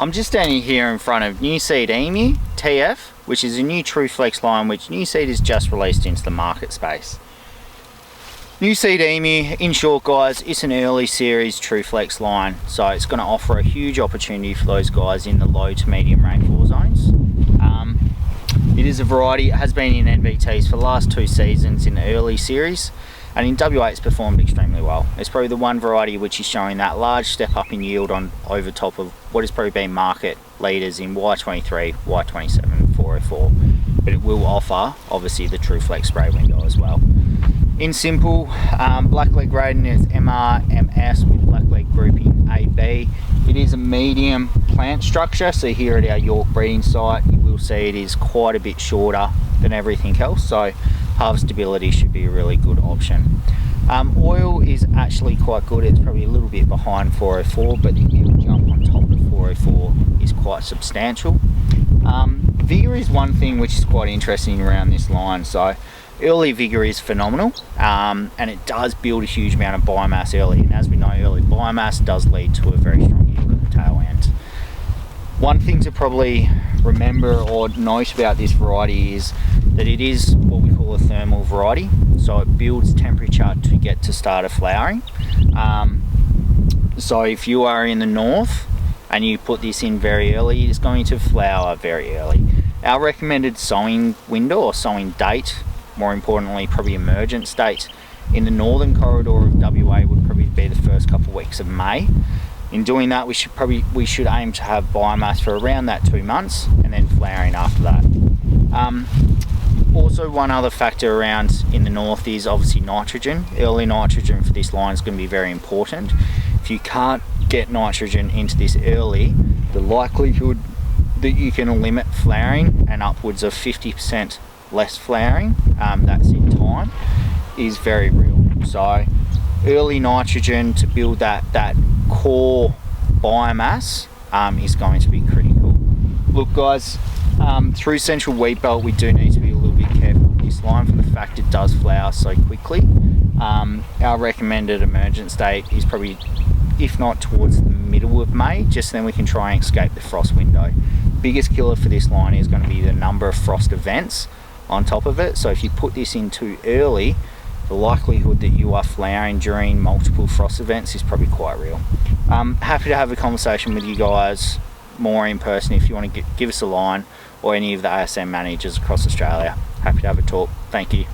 I'm just standing here in front of Nuseed Emu TF, which is a new TrueFlex line which Nuseed has just released into the market space. Nuseed Emu, in short guys, it's an early series TrueFlex line, so it's going to offer a huge opportunity for those guys in the low to medium rainfall zones. It is a variety, it has been in NVTs for the last 2 seasons in the early series, and in WA it's performed extremely well. It's probably the one variety which is showing that large step up in yield on over top of what has probably been market leaders in Y23, Y27, 404, but it will offer obviously the TrueFlex spray window as well. In simple, blackleg rating is MR, MS with blackleg grouping AB. It is a medium plant structure, so here at our York breeding site you will see it is quite a bit shorter than everything else, so harvestability should be a really good option. Oil is actually quite good, it's probably a little bit behind 404, but the yield jump on top of 404 is quite substantial. Vigor is one thing which is quite interesting around this line. So early vigor is phenomenal, and it does build a huge amount of biomass early, and as we know, early biomass does lead to a very strong yield at the tail end. One thing to probably remember or note about this variety is that it is what we call a thermal variety, so it builds temperature to get to starter flowering. So if you are in the north and you put this in very early, it's going to flower very early. Our recommended sowing window or sowing date, more importantly probably emergence date, in the northern corridor of WA would probably be the first couple of weeks of May. In doing that we should aim to have biomass for around that 2 months and then flowering after that. Also, one other factor around in the north is obviously nitrogen. Early nitrogen for this line is going to be very important. If you can't get nitrogen into this early, the likelihood that you can limit flowering and upwards of 50% less flowering, that's in time, is very real. So early nitrogen to build that core biomass is going to be critical. Look guys, through central wheat belt we do need to be a little bit careful with this line for the fact it does flower so quickly. Our recommended emergence date is probably, if not towards the middle of May, just then we can try and escape the frost window. Biggest killer for this line is going to be the number of frost events on top of it, so if you put this in too early, the likelihood that you are flowering during multiple frost events is probably quite real. Happy to have a conversation with you guys more in person if you want to give us a line, or any of the ASM managers across Australia. Happy to have a talk. Thank you.